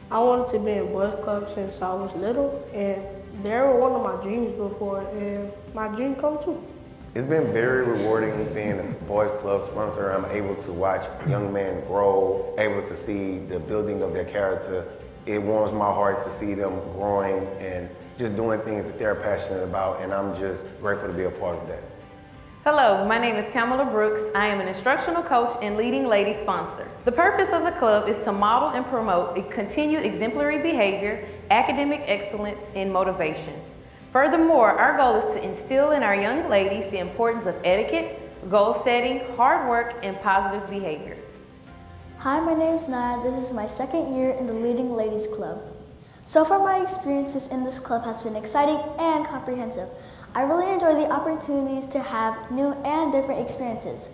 I wanted to be in Boys Club since I was little, and they were one of my dreams before, and my dream come true. It's been very rewarding being a Boys Club sponsor. I'm able to watch young men grow, able to see the building of their character. It warms my heart to see them growing and just doing things that they're passionate about, and I'm just grateful to be a part of that. Hello, my name is TAMELA Brooks. I am an instructional coach and leading lady sponsor. The purpose of the club is to model and promote a continued exemplary behavior, academic excellence, and motivation. Furthermore, our goal is to instill in our young ladies the importance of etiquette, goal setting, hard work, and positive behavior. Hi, my name is Naya. This is my second year in the Leading Ladies Club. So far, my experiences in this club has been exciting and comprehensive. I really enjoy the opportunities to have new and different experiences.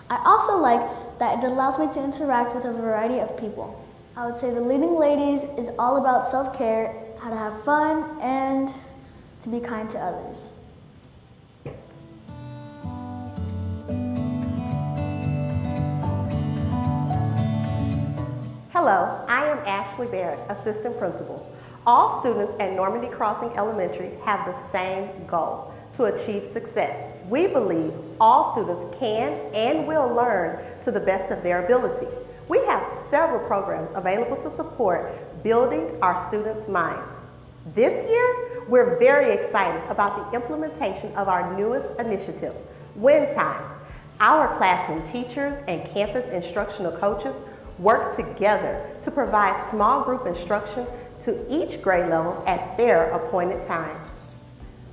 I also like that it allows me to interact with a variety of people. I would say the Leading Ladies is all about self-care, how to have fun, and to be kind to others. Hello, I am ASHLEIGH Barrett, Assistant Principal. All students at Normandy Crossing Elementary have the same goal, to achieve success. We believe all students can and will learn to the best of their ability. We have several programs available to support building our students' minds. This year, We're very excited about the implementation of our newest initiative, Win Time. Our classroom teachers and campus instructional coaches work together to provide small group instruction to each grade level at their appointed time.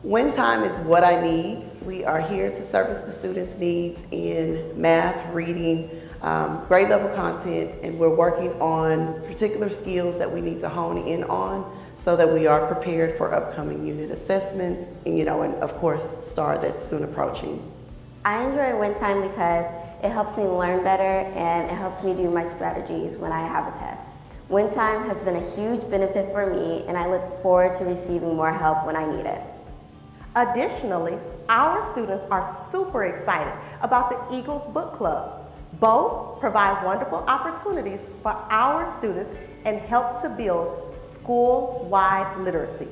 Win time is what I need. We are here to service the students' needs in math, reading, grade level content, and we're working on particular skills that we need to hone in on so that we are prepared for upcoming unit assessments and, and of course, STAR that's soon approaching. I enjoy Win Time because it helps me learn better and it helps me do my strategies when I have a test. Win Time has been a huge benefit for me and I look forward to receiving more help when I need it. Additionally, our students are super excited about the Eagles Book Club. Both provide wonderful opportunities for our students and help to build school-wide literacy.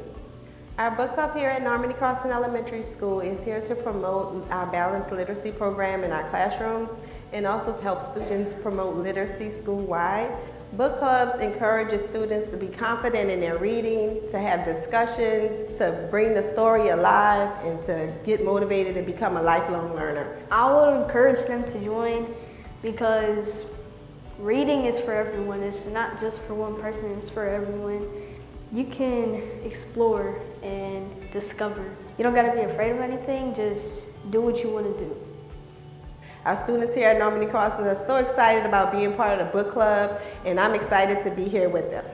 Our book club here at Normandy Crossing Elementary School is here to promote our balanced literacy program in our classrooms and also to help students promote literacy school-wide. Book clubs encourage students to be confident in their reading, to have discussions, to bring the story alive, and to get motivated and become a lifelong learner. I would encourage them to join because reading is for everyone. It's not just for one person, it's for everyone. You can explore and discover. You don't gotta be afraid of anything, just do what you wanna do. Our students here at Normandy Crossing are so excited about being part of the book club, and I'm excited to be here with them.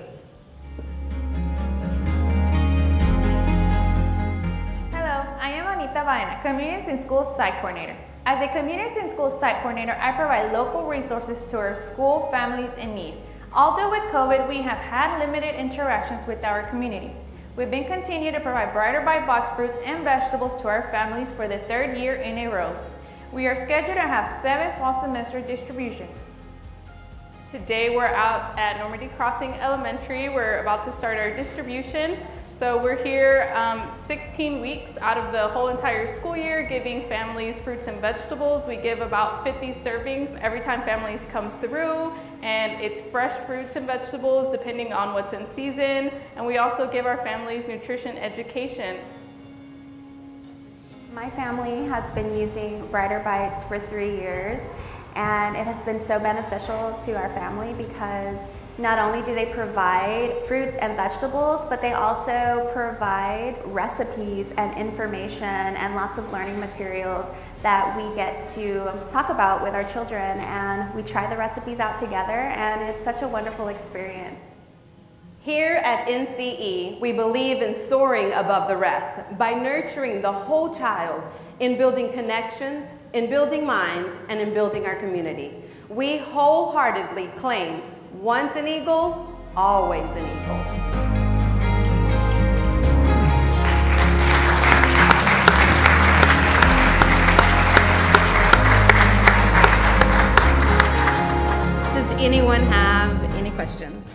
Hello, I am ANITA, BAENA, Communities in Schools Site Coordinator. As a Communities in Schools Site Coordinator, I provide local resources to our school families in need. Although with COVID, we have had limited interactions with our community. We've been continuing to provide Brighter by Box fruits and vegetables to our families for the 3rd year in a row. We are scheduled to have 7 fall semester distributions. Today we're out at Normandy Crossing Elementary. We're about to start our distribution. So we're here 16 weeks out of the whole entire school year giving families fruits and vegetables. We give about 50 servings every time families come through, and it's fresh fruits and vegetables depending on what's in season. And we also give our families nutrition education. My family has been using Brighter Bites for 3 years, and it has been so beneficial to our family because not only do they provide fruits and vegetables, but they also provide recipes and information and lots of learning materials that we get to talk about with our children, and we try the recipes out together, and it's such a wonderful experience. Here at NCE, we believe in soaring above the rest by nurturing the whole child in building connections, in building minds, and in building our community. We wholeheartedly claim once an eagle, always an eagle. Does anyone have any questions?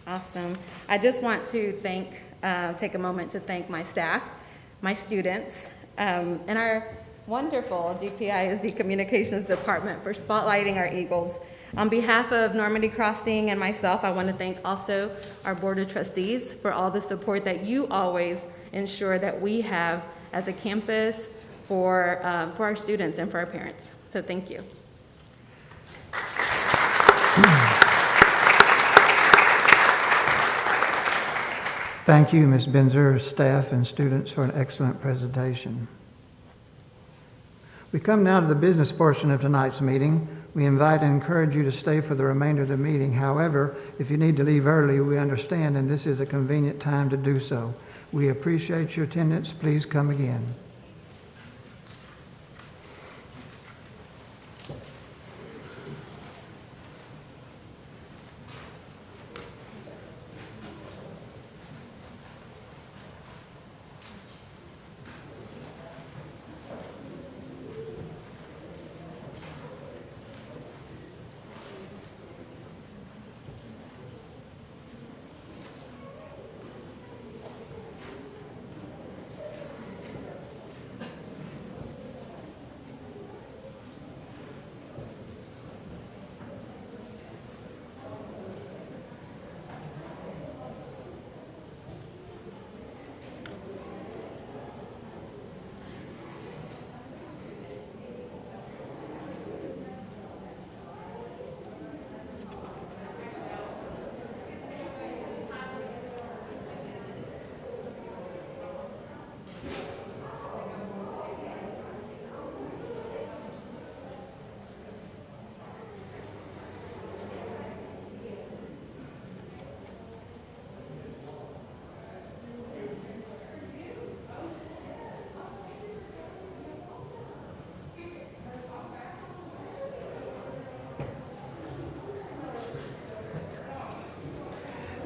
Awesome. I just want to take a moment to thank my staff, my students, and our wonderful GPISD Communications Department for spotlighting our Eagles. On behalf of Normandy Crossing and myself, I want to thank also our Board of Trustees for all the support that you always ensure that we have as a campus for our students and for our parents. So thank you. Thank you, Ms. Benzor, staff, and students for an excellent presentation. We come now to the business portion of tonight's meeting. We invite and encourage you to stay for the remainder of the meeting. However, if you need to leave early, we understand, and this is a convenient time to do so. We appreciate your attendance. Please come again.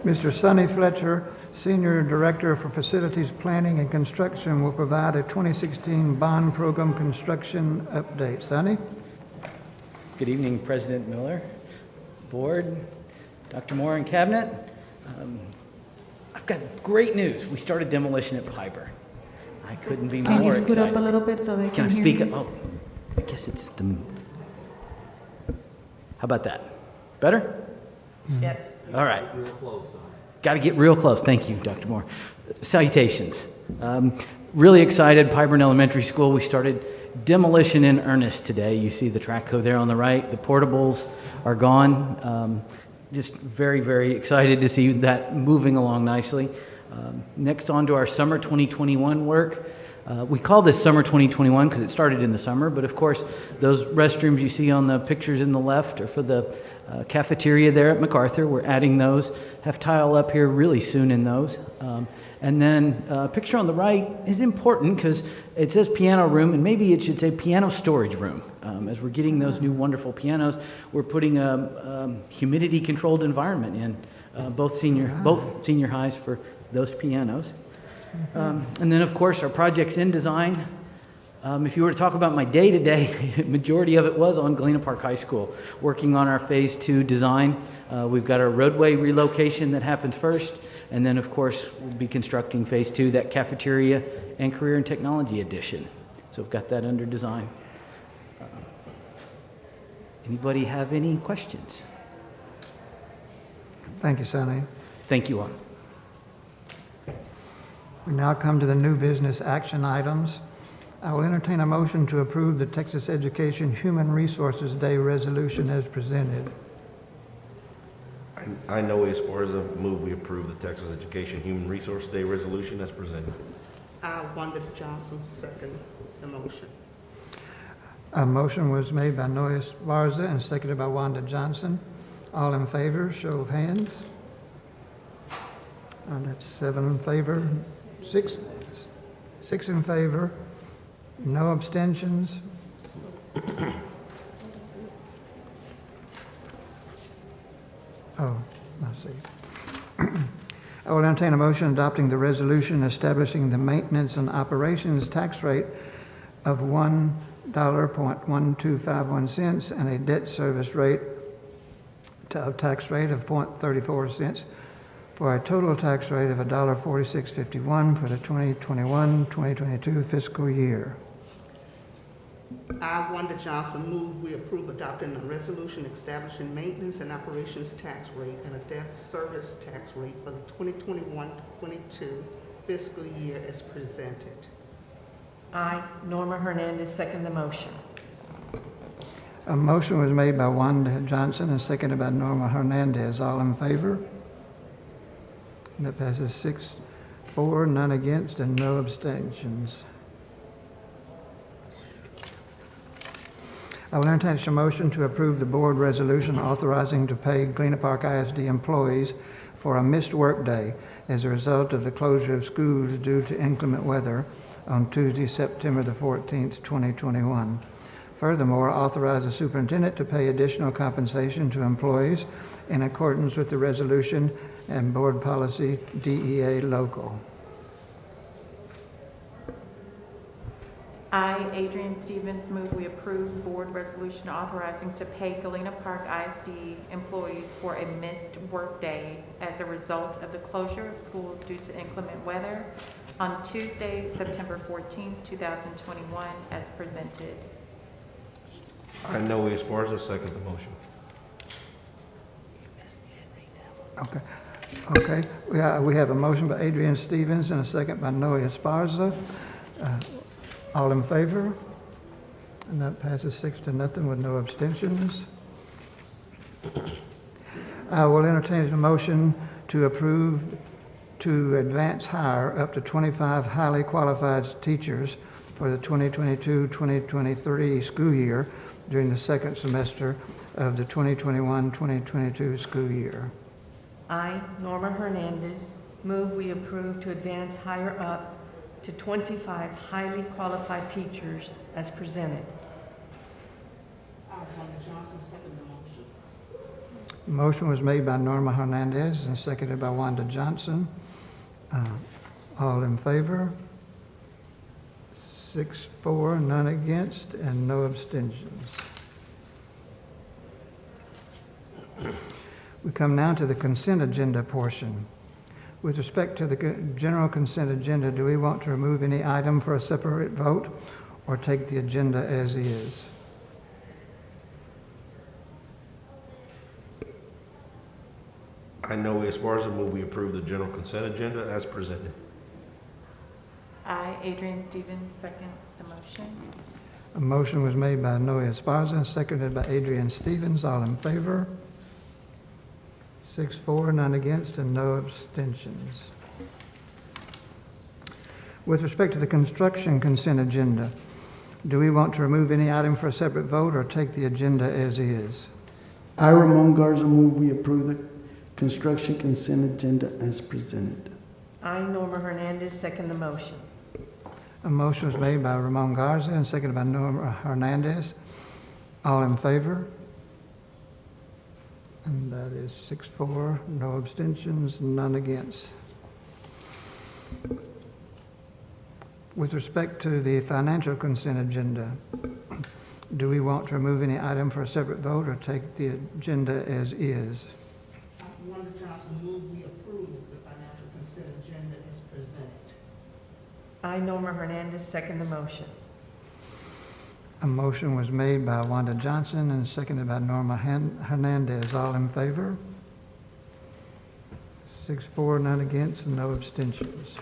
Mr. Sonny Fletcher, Senior Director for Facilities Planning and Construction, will provide a 2016 bond program construction update. Sonny? Good evening, President Miller, Board, Dr. Moore, and Cabinet. I've got great news. We started demolition at Piper. I couldn't be more excited. Can you scoot up a little bit so they can hear I speak you? up? Oh, I guess it's the... How about that? Better? Yes. All right. Got to get real close. Thank you, Dr. Moore. Salutations. Really excited, Pyburn Elementary School. We started demolition in earnest today. You see the track code there on the right. The portables are gone. Just very, very excited to see that moving along nicely. Next on to our summer 2021 work. We call this summer 2021 because it started in the summer, but of course those restrooms you see on the pictures in the left are for the cafeteria there at MacArthur. We're adding those. Have tile up here really soon in those. And then a picture on the right is important because it says piano room, and maybe it should say piano storage room. As we're getting those new wonderful pianos, we're putting a humidity-controlled environment in both senior highs for those pianos. And then, of course, our projects in design. If you were to talk about my day-to-day, majority of it was on Galena Park High School, working on our Phase 2 design. We've got our roadway relocation that happens first, and then, of course, we'll be constructing Phase 2, that cafeteria and career and technology addition. So we've got that under design. Anybody have any questions? Thank you, Sonny. Thank you all. We now come to the new business action items. I will entertain a motion to approve the Texas Education Human Resources Day resolution as presented. I know as far as a move, we approve the Texas Education Human Resource Day resolution as presented. Wanda Johnson, second the motion. A motion was made by Noyes Barza and seconded by Wanda Johnson. All in favor, show of hands. That's 7 in favor, 6 in favor, no abstentions. Oh, I see. I will entertain a motion adopting the resolution establishing the maintenance and operations tax rate of $1.1251 and a debt service rate of tax rate of 0.34 cents for a total tax rate of $1.4651 for the 2021-2022 fiscal year. I, Wanda Johnson, move we approve adopting a resolution establishing maintenance and operations tax rate and a debt service tax rate for the 2021-22 fiscal year as presented. I, Norma Hernandez, second the motion. A motion was made by Wanda Johnson and seconded by Norma Hernandez. All in favor? That passes 6-4, none against, and no abstentions. I will entertain a motion to approve the board resolution authorizing to pay Galena Park ISD employees for a missed workday as a result of the closure of schools due to inclement weather on Tuesday, September the 14th, 2021. Furthermore, authorize the superintendent to pay additional compensation to employees in accordance with the resolution and board policy DEA local. I, Adrian Stevens, move we approve board resolution authorizing to pay Galena Park ISD employees for a missed workday as a result of the closure of schools due to inclement weather on Tuesday, September 14, 2021, as presented. I know as far as a second the motion. Okay. We have a motion by Adrian Stevens and a second by Noe Esparza. All in favor? And that passes 6-0 with no abstentions. I will entertain a motion to approve to advance hire up to 25 highly qualified teachers for the 2022-2023 school year during the second semester of the 2021-2022 school year. I, Norma Hernandez, move we approve to advance hire up to 25 highly qualified teachers as presented. Wanda Johnson, second the motion. Motion was made by Norma Hernandez and seconded by Wanda Johnson. All in favor? 6-4, none against, and no abstentions. We come now to the consent agenda portion. With respect to the general consent agenda, do we want to remove any item for a separate vote or take the agenda as is? I know as far as the move, we approve the general consent agenda as presented. I, Adrian Stevens, second the motion. A motion was made by Noe Esparza and seconded by Adrian Stevens. All in favor? 6-4, none against, and no abstentions. With respect to the construction consent agenda, do we want to remove any item for a separate vote or take the agenda as is? I, Ramon Garza, move we approve the construction consent agenda as presented. I, Norma Hernandez, second the motion. A motion was made by Ramon Garza and seconded by Norma Hernandez. All in favor? And that is 6-4, no abstentions, none against. With respect to the financial consent agenda, do we want to remove any item for a separate vote or take the agenda as is? Wanda Johnson, move we approve the financial consent agenda as presented. I, Norma Hernandez, second the motion. A motion was made by Wanda Johnson and seconded by Norma Hernandez. All in favor? 6-4, none against, and no abstentions.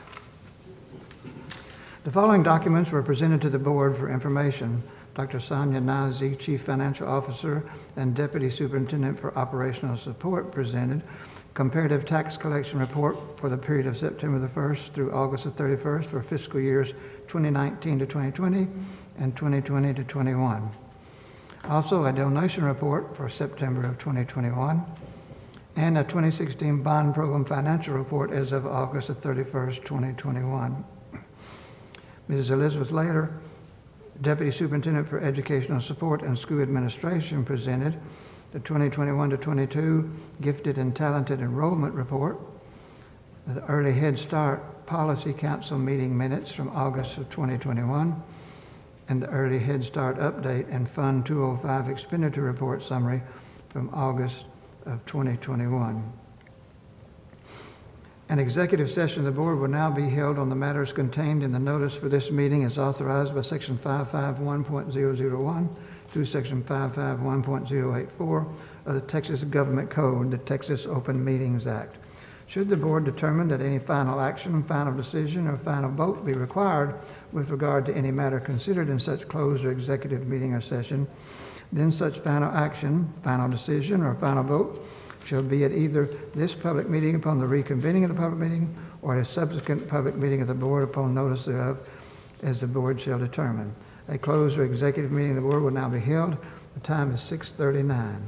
The following documents were presented to the board for information. Dr. Sonia Nazi, Chief Financial Officer and Deputy Superintendent for Operational Support, presented Comparative Tax Collection Report for the period of September the 1st through August the 31st for fiscal years 2019 to 2020 and 2020 to 21. Also, a donation report for September of 2021 and a 2016 bond program financial report as of August the 31st, 2021. Mrs. Elizabeth Lader, Deputy Superintendent for Educational Support and School Administration, presented the 2021 to 22 Gifted and Talented Enrollment Report, the Early Head Start Policy Council meeting minutes from August of 2021, and the Early Head Start Update and Fund 205 Expenditure Report Summary from August of 2021. An executive session of the board will now be held on the matters contained in the notice for this meeting as authorized by Section 551.001 through Section 551.084 of the Texas Government Code, the Texas Open Meetings Act. Should the board determine that any final action, final decision, or final vote be required with regard to any matter considered in such closed or executive meeting or session, then such final action, final decision, or final vote shall be at either this public meeting upon the reconvening of the public meeting or a subsequent public meeting of the board upon notice thereof, as the board shall determine. A closed or executive meeting of the board will now be held. The time is 6:39.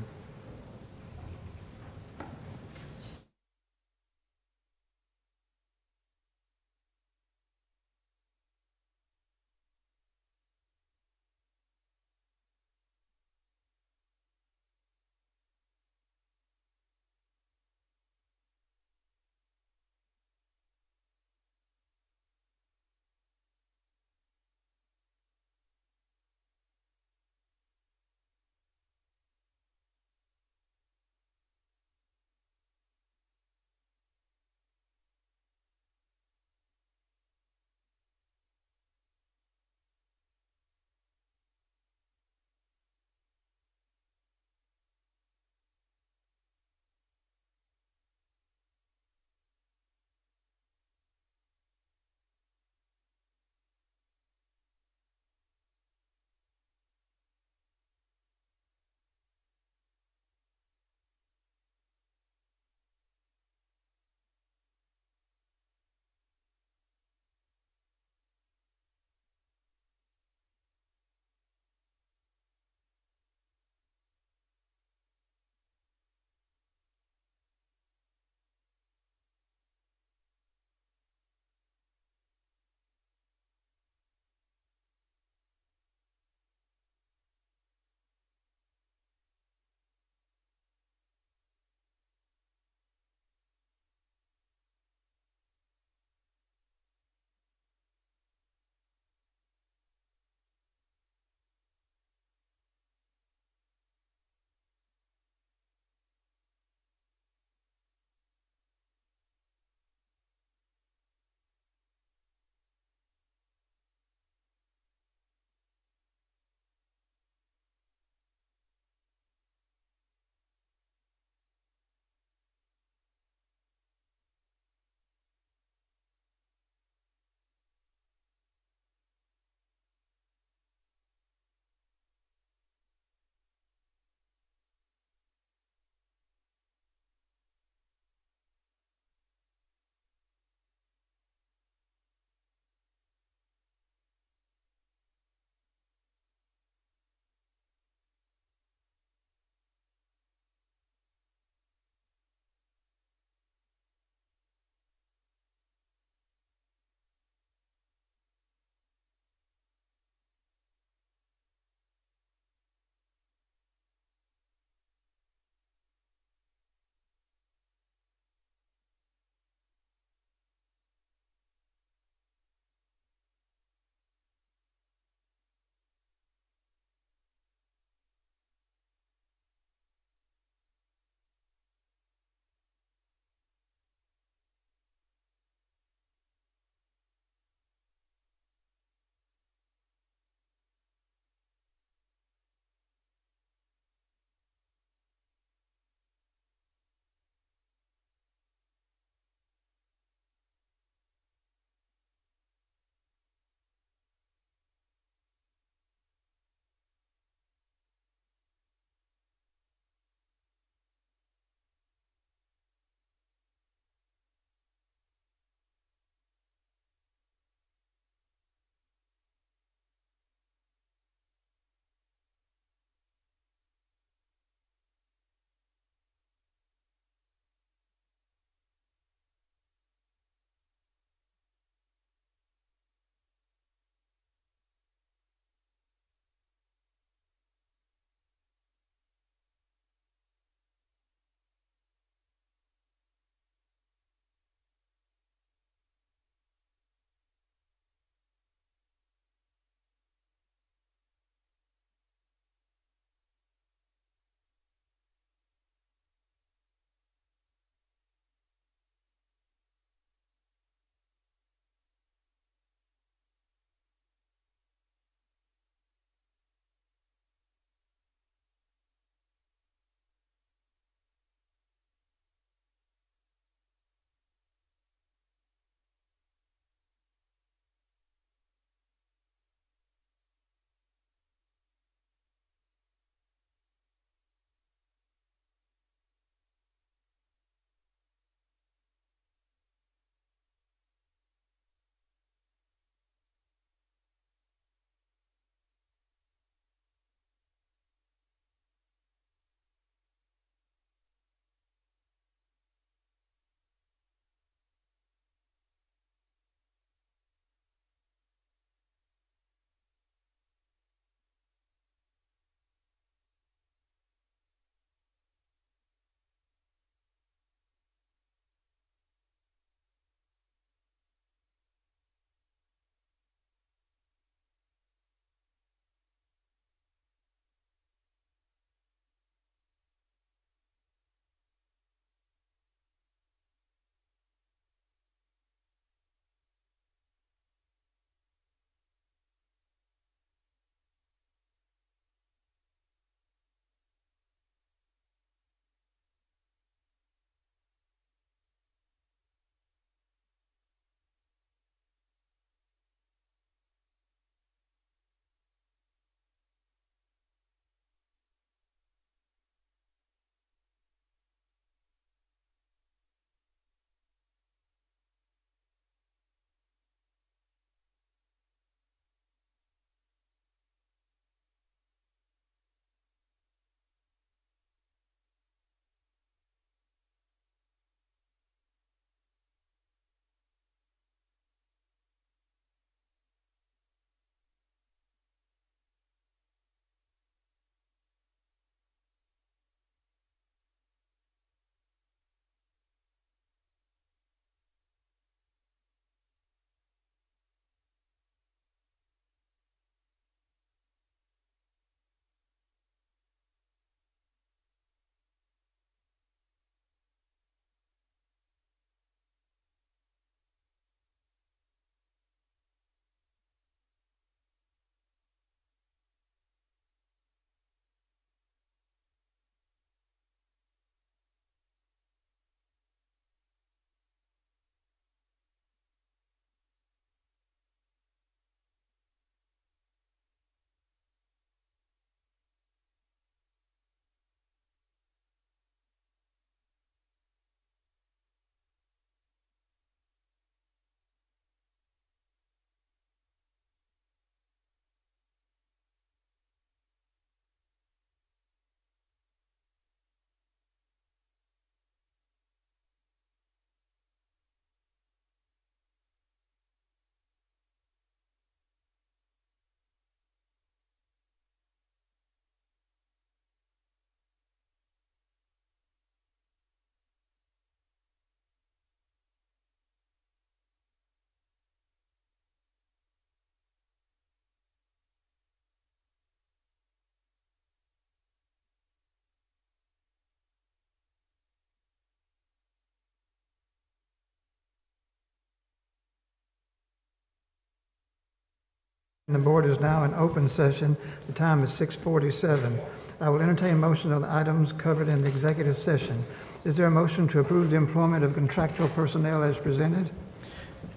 The board is now in open session. The time is 6:47. I will entertain motion on the items covered in the executive session. Is there a motion to approve the employment of contractual personnel as presented?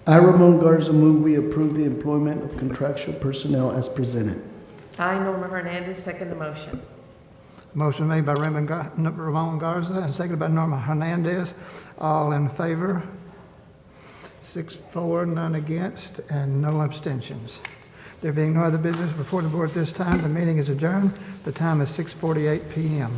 I, Ramon Garza, move we approve the employment of contractual personnel as presented. I, Norma Hernandez, second the motion. Motion made by Ramon Garza and seconded by Norma Hernandez. All in favor? 6-4, none against, and no abstentions. There being no other business before the board at this time, the meeting is adjourned. The time is 6:48 p.m.